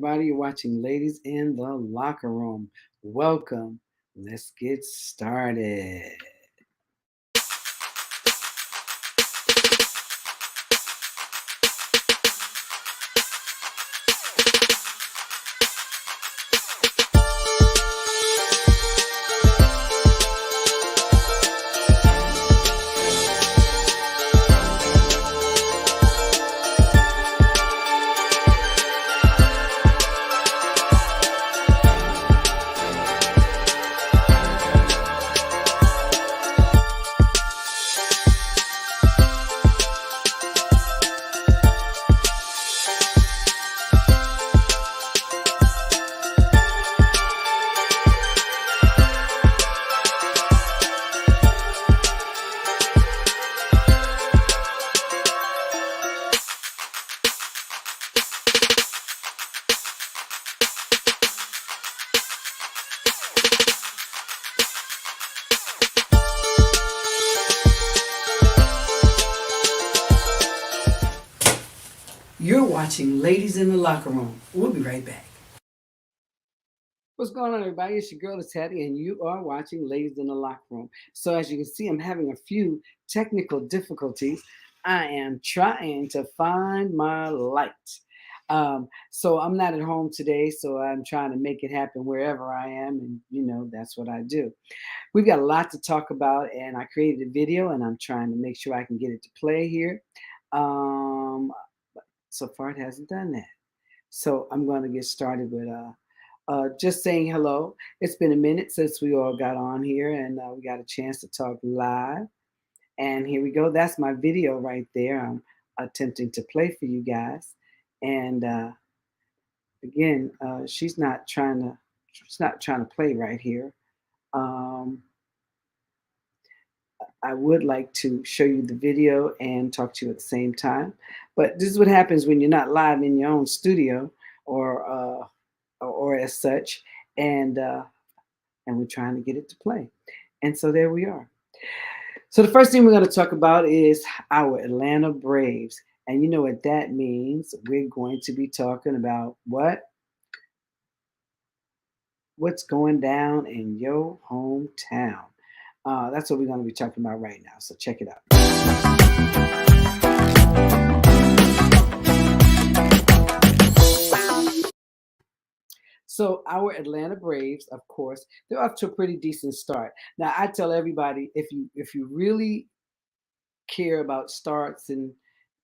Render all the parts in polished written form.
everybody. You're watching Ladies in the Locker Room. Welcome. Let's get started. You're watching Ladies in the Locker Room. We'll be right back. What's going on, everybody? It's your girl, it's Hattie, and you are watching Ladies in the Locker Room. So, as you can see, I'm having a few technical difficulties. I am trying to find my light. So, I'm not at home today, so I'm trying to make it happen wherever I am, and that's what I do. We've got a lot to talk about, and I created a video, and I'm trying to make sure I can get it to play here. But so far, it hasn't done that. So, I'm going to get started with just saying hello. It's been a minute since we all got on here and we got a chance to talk live. And here we go. That's my video right there. I'm attempting to play for you guys. And again, she's not trying to play right here. Um, I would like to show you the video and talk to you at the same time. But this is what happens when you're not live in your own studio or as such, and we're trying to get it to play. And so there we are. So the first thing we're going to talk about is our Atlanta Braves. And you know what that means. We're going to be talking about what's going down in your hometown. That's what we're going to be talking about right now. So check it out. So our Atlanta Braves, of course, they're off to a pretty decent start. Now I tell everybody, if you really care about starts and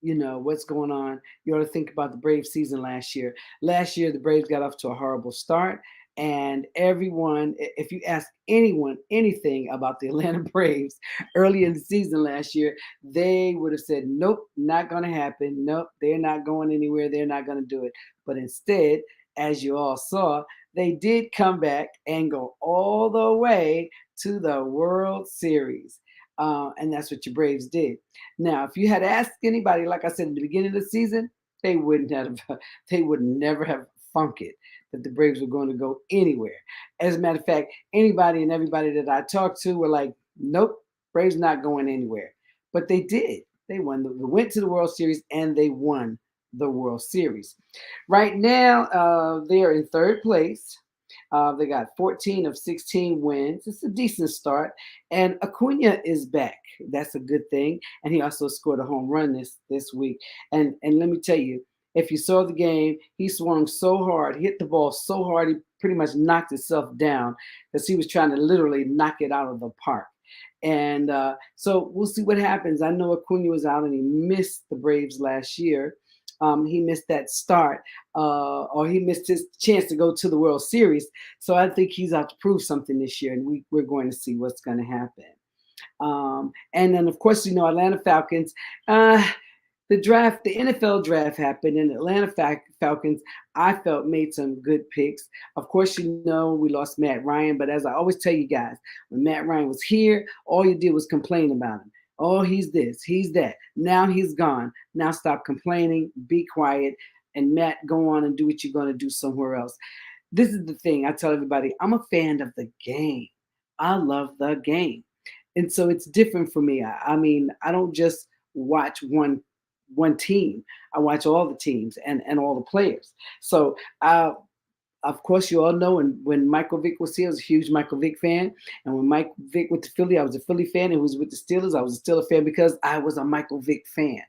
what's going on, you ought to think about the Braves season last year. Last year the Braves got off to a horrible start, and everyone, if you ask anyone anything about the Atlanta Braves early in the season last year, they would have said, nope, not going to happen. Nope, they're not going anywhere. They're not going to do it. But instead, as you all saw, they did come back and go all the way to the World Series. And that's what your Braves did. Now, if you had asked anybody, like I said at the beginning of the season, they wouldn't have, they would never have funked it that the Braves were going to go anywhere. As a matter of fact, anybody and everybody that I talked to were like, nope, Braves not going anywhere. But they did. They won. They went to the World Series and they won the World Series. Right now, they're in third place. They got 14 of 16 wins. It's a decent start. And Acuna is back. That's a good thing. And he also scored a home run this week. And let me tell you, if you saw the game, he swung so hard, hit the ball so hard, he pretty much knocked himself down because he was trying to literally knock it out of the park. And so we'll see what happens. I know Acuna was out and he missed the Braves last year. He missed that start, or he missed his chance to go to the World Series. So I think he's out to prove something this year, and we're going to see what's going to happen. And then, of course, Atlanta Falcons. The NFL draft happened, and Atlanta Falcons, I felt, made some good picks. Of course, we lost Matt Ryan, but as I always tell you guys, when Matt Ryan was here, all you did was complain about him. Oh, he's this, he's that. Now he's gone. Now stop complaining, be quiet, and Matt, go on and do what you're going to do somewhere else. This is the thing I tell everybody. I'm a fan of the game. I love the game. And so it's different for me. I mean, I don't just watch one one team. I watch all the teams and all the players. So of course, you all know when Michael Vick was here, I was a huge Michael Vick fan. And when Mike Vick went to Philly, I was a Philly fan. And was with the Steelers, I was a Steelers fan because I was a Michael Vick fan.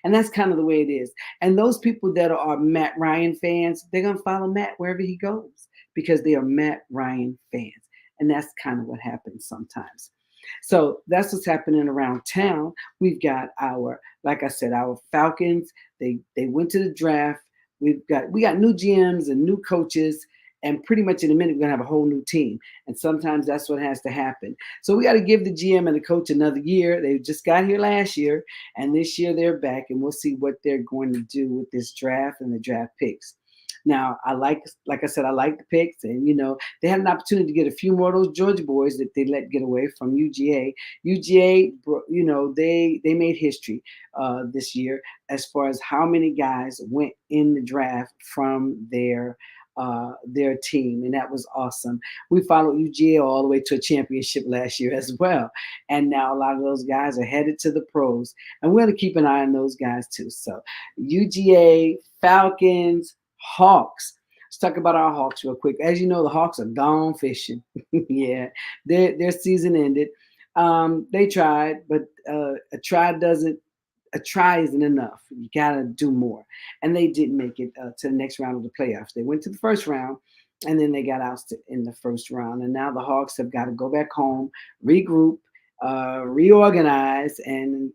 And that's kind of the way it is. And those people that are Matt Ryan fans, they're going to follow Matt wherever he goes because they are Matt Ryan fans. And that's kind of what happens sometimes. So that's what's happening around town. We've got our, like I said, our Falcons. They went to the draft. We got new GMs and new coaches, and pretty much in a minute we're gonna have a whole new team. And sometimes that's what has to happen. So we got to give the GM and the coach another year. They just got here last year, and this year they're back, and we'll see what they're going to do with this draft and the draft picks. Now, like I said, I like the picks, and they had an opportunity to get a few more of those Georgia boys that they let get away from UGA. UGA, they made history this year as far as how many guys went in the draft from their team, and that was awesome. We followed UGA all the way to a championship last year as well, and now a lot of those guys are headed to the pros, and we're going to keep an eye on those guys too. So, UGA, Falcons, Hawks. Let's talk about our Hawks real quick. As you know, the Hawks are gone fishing. Yeah, their season ended. They tried, but a try isn't enough. You gotta do more. And they didn't make it to the next round of the playoffs. They went to the first round, and then they got ousted in the first round. And now the Hawks have got to go back home, regroup, reorganize, and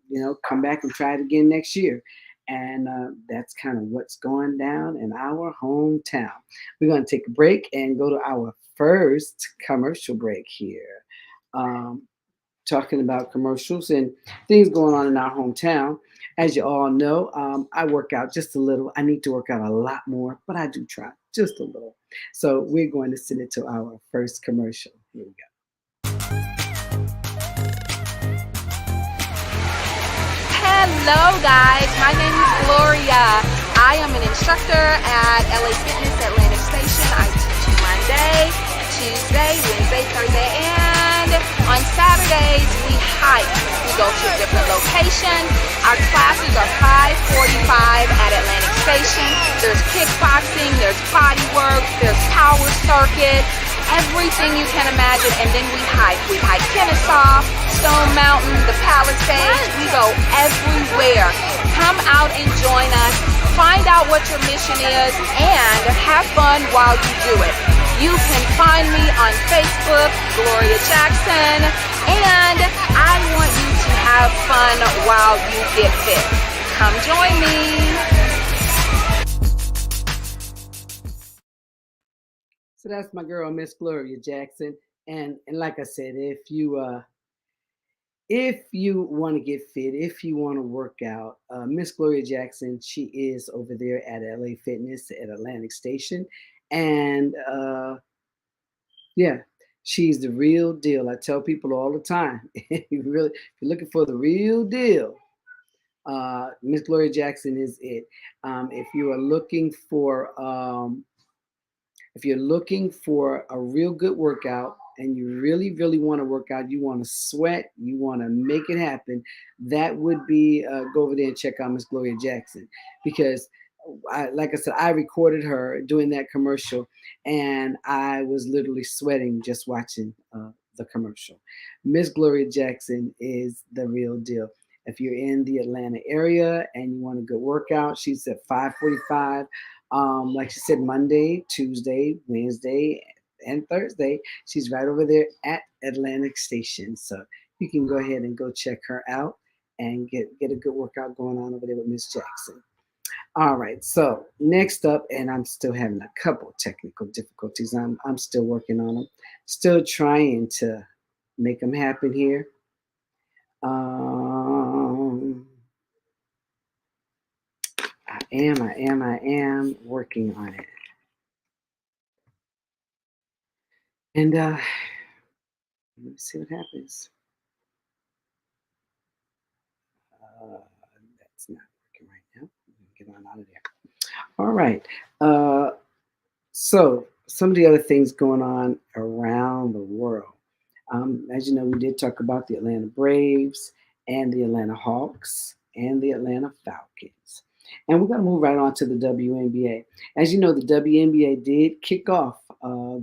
come back and try it again next year. And that's kind of what's going down in our hometown. We're going to take a break and go to our first commercial break here. Talking about commercials and things going on in our hometown. As you all know, I work out just a little. I need to work out a lot more, but I do try just a little. So we're going to send it to our first commercial. Here we go. Hello guys, my name is Gloria. I am an instructor at LA Fitness Atlantic Station. I teach Monday, Tuesday, Wednesday, Thursday, and on Saturdays we hike. We go to a different location. Our classes are 5:45 at Atlantic Station. There's kickboxing, there's body work, there's power circuit, everything you can imagine. And then we hike. We hike Kennesaw, Stone Mountain, the Palisades. We go everywhere. Come out and join us. Find out what your mission is and have fun while you do it. You can find me on Facebook, Gloria Jackson, and I want you to have fun while you get fit. Come join me. So that's my girl, Miss Gloria Jackson. And like I said, if you want to get fit, if you want to work out, Miss Gloria Jackson, she is over there at LA Fitness at Atlantic Station. And yeah, she's the real deal. I tell people all the time, if you're looking for the real deal, Miss Gloria Jackson is it. If you are looking for a real good workout and you really, really want to work out, you want to sweat, you want to make it happen, that would be go over there and check out Miss Gloria Jackson. Because like I said, I recorded her doing that commercial, and I was literally sweating just watching the commercial. Miss Gloria Jackson is the real deal. If you're in the Atlanta area and you want a good workout, she's at 5:45. Like she said, Monday, Tuesday, Wednesday, and Thursday. She's right over there at Atlantic Station. So you can go ahead and go check her out and get a good workout going on over there with Miss Jackson. All right, so next up, and I'm still having a couple technical difficulties. I'm still working on them, still trying to make them happen here. I am working on it. And let me see what happens. That's not working right now. Get on out of there. All right. So some of the other things going on around the world. As you know, we did talk about the Atlanta Braves and the Atlanta Hawks. and the Atlanta Falcons. And we're going to move right on to the WNBA. As you know, the WNBA did kick off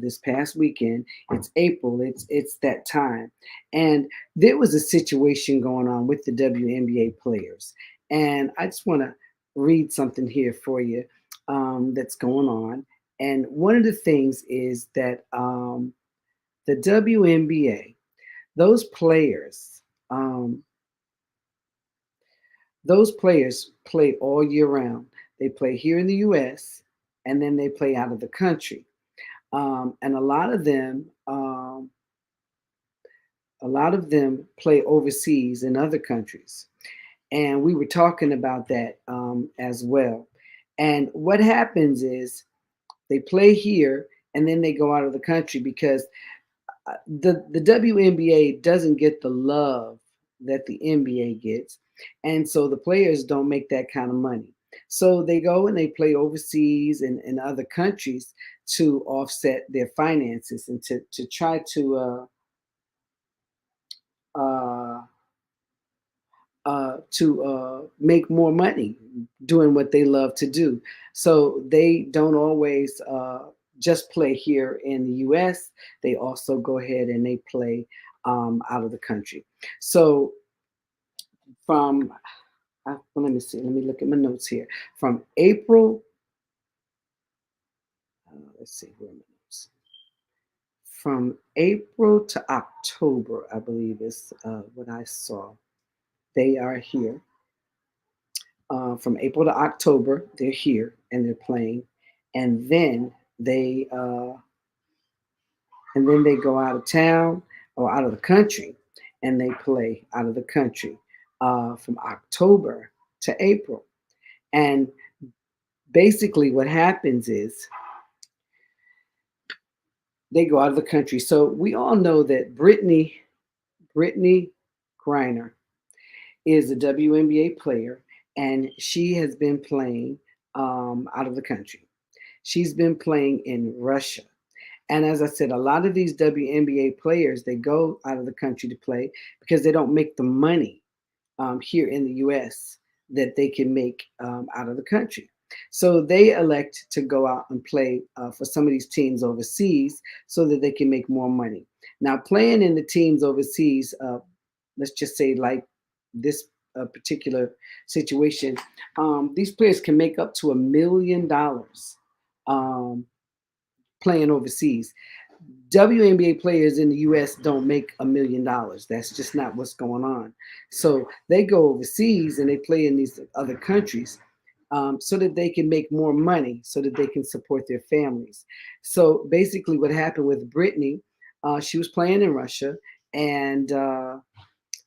this past weekend. It's April. It's that time, and there was a situation going on with the WNBA players. And I just want to read something here for you that's going on. And one of the things is that the WNBA, those players, um, those players play all year round. They play here in the U.S. and then they play out of the country. And a lot of them play overseas in other countries. And we were talking about that as well. And what happens is they play here and then they go out of the country because the WNBA doesn't get the love that the NBA gets, and so the players don't make that kind of money. So they go and they play overseas and in other countries to offset their finances and to try uh, to make more money doing what they love to do. So they don't always just play here in the US. They also go ahead and they play out of the country. So from, let me see, let me look at my notes here. From April, let's see, where are my notes? From April to October, I believe is what I saw. They are here. From April to October, they're here and they're playing, and then they uh, they go out of town or out of the country, and they play out of the country from October to April. And basically, what happens is they go out of the country. So we all know that Brittany Griner is a WNBA player, and she has been playing out of the country. She's been playing in Russia. And as I said, a lot of these WNBA players, they go out of the country to play because they don't make the money here in the US that they can make out of the country. So they elect to go out and play for some of these teams overseas so that they can make more money. Now, playing in the teams overseas, let's just say like this particular situation, these players can make up to $1 million um, playing overseas. WNBA players in the US don't make $1 million. That's just not what's going on. So they go overseas and they play in these other countries so that they can make more money, so that they can support their families. So basically, what happened with Brittany, she was playing in Russia, and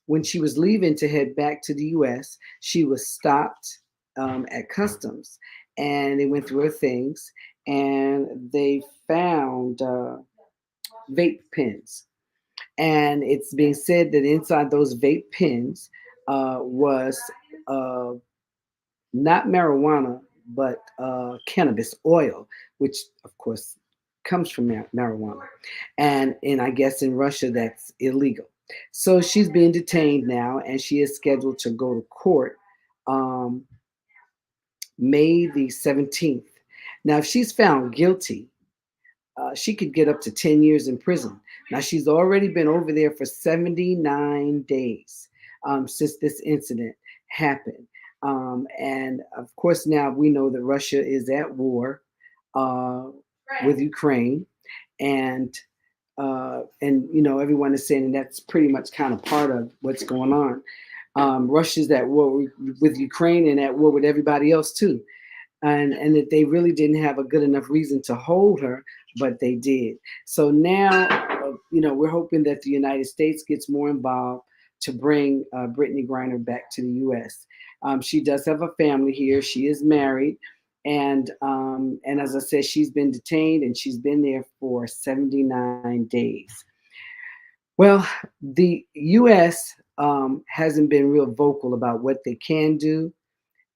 when she was leaving to head back to the US, she was stopped at customs, and they went through her things, and they found vape pens. And it's being said that inside those vape pens was uh, not marijuana, but cannabis oil, which of course comes from marijuana. And I guess in Russia that's illegal. So she's being detained now, and she is scheduled to go to court um, May the 17th. Now, if she's found guilty, she could get up to 10 years in prison. Now, she's already been over there for 79 days since this incident happened. And of course, now we know that Russia is at war uh, with Ukraine. And you know, everyone is saying that's pretty much kind of part of what's going on. Russia's at war with Ukraine and at war with everybody else too, and that they really didn't have a good enough reason to hold her, but they did. So now, you know, we're hoping that the United States gets more involved to bring Brittany Griner back to the U.S. She does have a family here. She is married, and as I said, she's been detained and she's been there for 79 days. Well, the U.S. Hasn't been real vocal about what they can do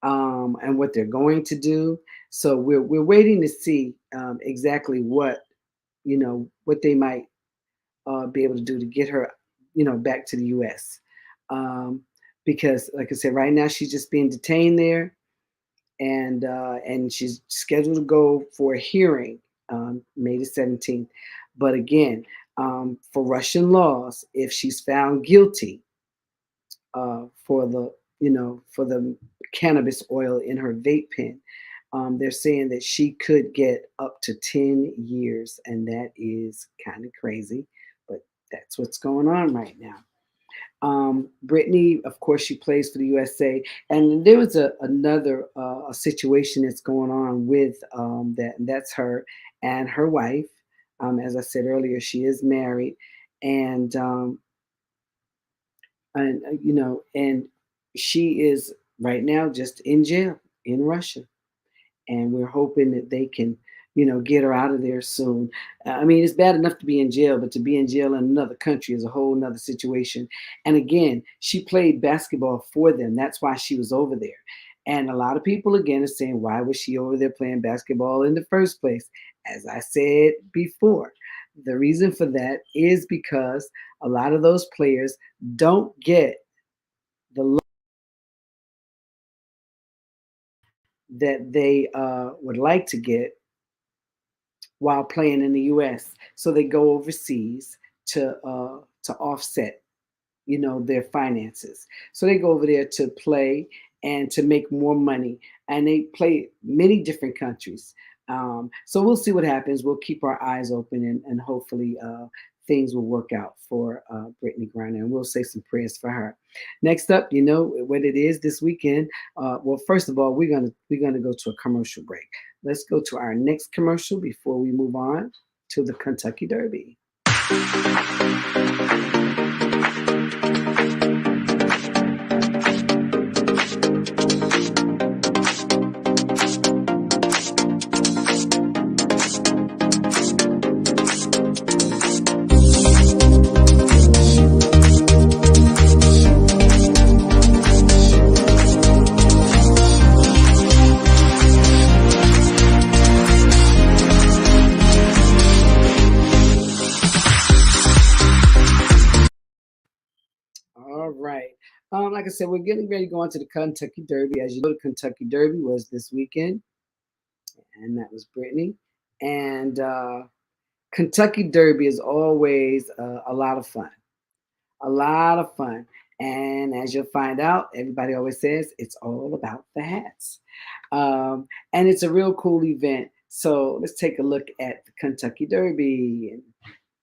and what they're going to do. So we're waiting to see exactly what what they might be able to do to get her back to the U.S. Um, because, like I said, right now she's just being detained there, and she's scheduled to go for a hearing May the 17th. But again, for Russian laws, if she's found guilty for the for the cannabis oil in her vape pen, they're saying that she could get up to 10 years, and that is kind of crazy, but that's what's going on right now. Brittany, of course, she plays for the USA, and there was another a situation that's going on with that, and that's her and her wife. As I said earlier, she is married, and and she is right now just in jail in Russia, and we're hoping that they can, get her out of there soon. I mean, it's bad enough to be in jail, but to be in jail in another country is a whole nother situation. And again, she played basketball for them. That's why she was over there. And a lot of people again are saying, why was she over there playing basketball in the first place? As I said before, the reason for that is because a lot of those players don't get the love that they would like to get while playing in the U.S. So they go overseas to offset, their finances. So they go over there to play and to make more money, and they play many different countries. So we'll see what happens. We'll keep our eyes open, and hopefully things will work out for Brittany Griner, and we'll say some prayers for her. Next up, you know what it is this weekend. Well, first of all, we're gonna go to a commercial break. Let's go to our next commercial before we move on to the Kentucky Derby. All right. Like I said, we're getting ready to go on to the Kentucky Derby. As you know, the Kentucky Derby was this weekend, and that was Brittany. And Kentucky Derby is always a lot of fun, a lot of fun. And as you'll find out, everybody always says it's all about the hats. And it's a real cool event. So let's take a look at the Kentucky Derby.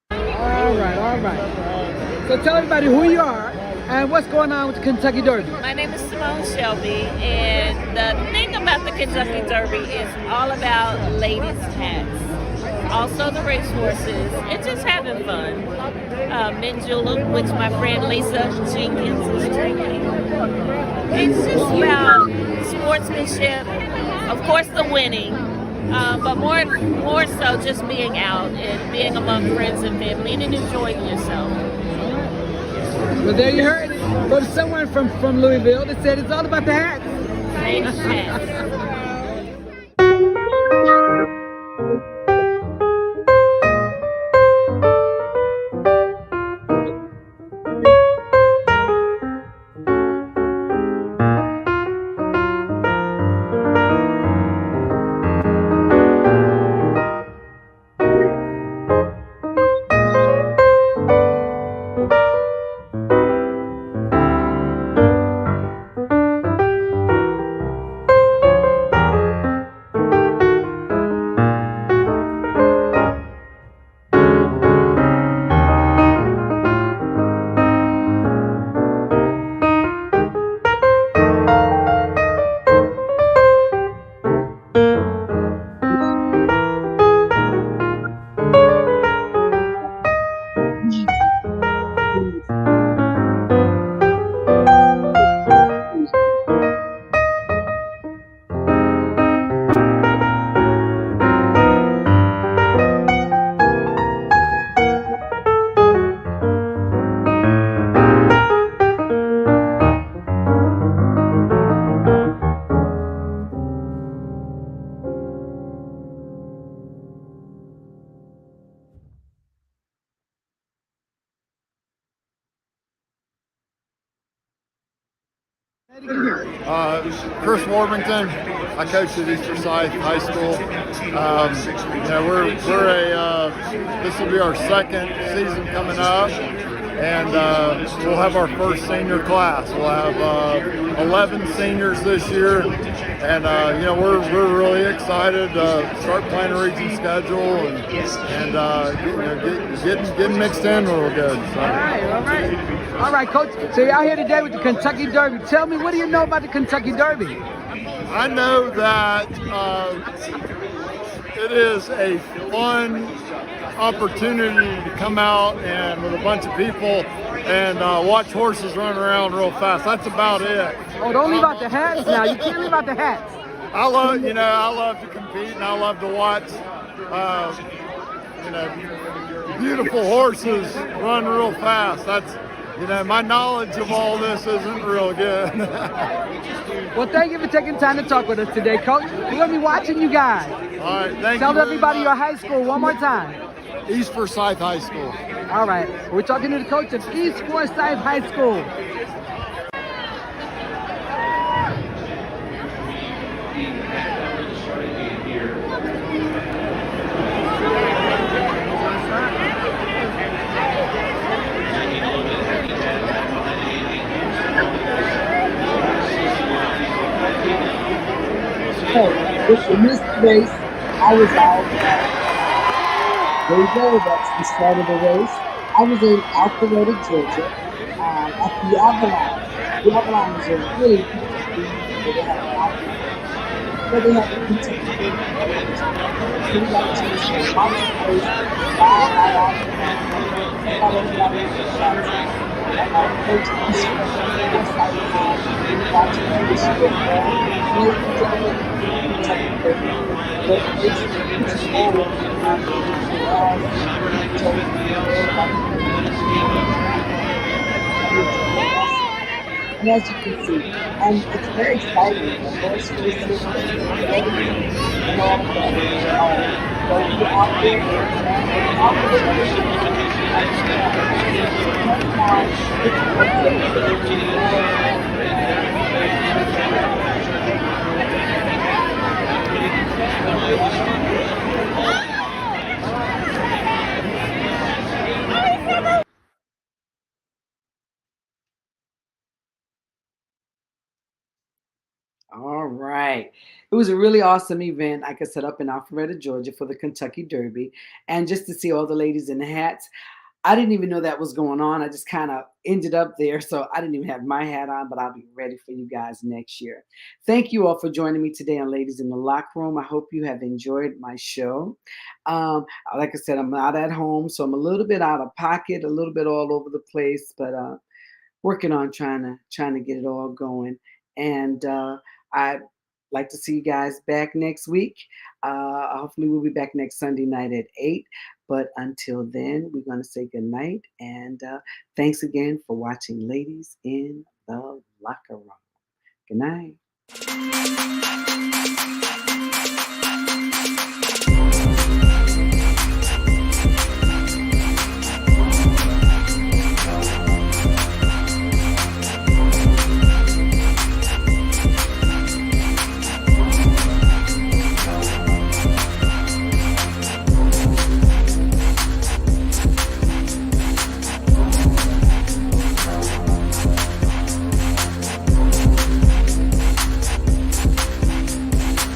All right, all right. So tell everybody who you are and what's going on with the Kentucky Derby. My name is Simone Shelby, and the thing about the Kentucky Derby is all about ladies' hats. Also the race horses, and just having fun. Mint julep, which my friend Lisa Jenkins is drinking. It's just about sportsmanship, of course the winning, but more so just being out and being among friends and family and enjoying yourself. Well, there you heard it. From someone from Louisville that said it's all about the hats. Ladies' hats. Chris Warmington. I coach at East Forsyth High School. This will be our second season coming up, and we'll have our first senior class. We'll have 11 seniors this year, and we're really excited to start playing a region schedule and getting mixed in real good. So. All right, Coach. So you're out here today with the Kentucky Derby. Tell me, what do you know about the Kentucky Derby? I know that it is a fun opportunity to come out and with a bunch of people and watch horses run around real fast. That's about it. Oh, don't leave out the hats now. You can't leave out the hats. I love to compete and I love to watch, beautiful horses run real fast. That's, my knowledge of all this isn't real good. Well, thank you for taking time to talk with us today, Coach. We're going to be watching you guys. All right, thank you. Tell everybody your high school one more time. East Forsyth High School. All right. We're talking to the coach of East Forsyth High School. If you missed the race, I was out. There you go, that's the start of the race. I was in Alpharetta, Georgia, at the Avalon. The Avalon is a really beautiful thing where they have an outfit. Where they have a Kentucky Derby. It's really like to see a mountain race. Coach East watching this year. Really enjoying Kentucky Derby. But it's forward. And as you can see, and it's very exciting. The horse races, and all of that. So you're out there, and out All right. It was a really awesome event, like I said, up in Alpharetta, Georgia for the Kentucky Derby. And just to see all the ladies in the hats, I didn't even know that was going on. I just kind of ended up there. So I didn't even have my hat on, but I'll be ready for you guys next year. Thank you all for joining me today on Ladies in the Locker Room. I hope you have enjoyed my show. Like I said, I'm not at home, so I'm a little bit out of pocket, a little bit all over the place, but working on trying to get it all going. And I'd like to see you guys back next week. Hopefully we'll be back next Sunday night at 8. But until then, we're going to say good night. And thanks again for watching Ladies in the Locker Room. Good night.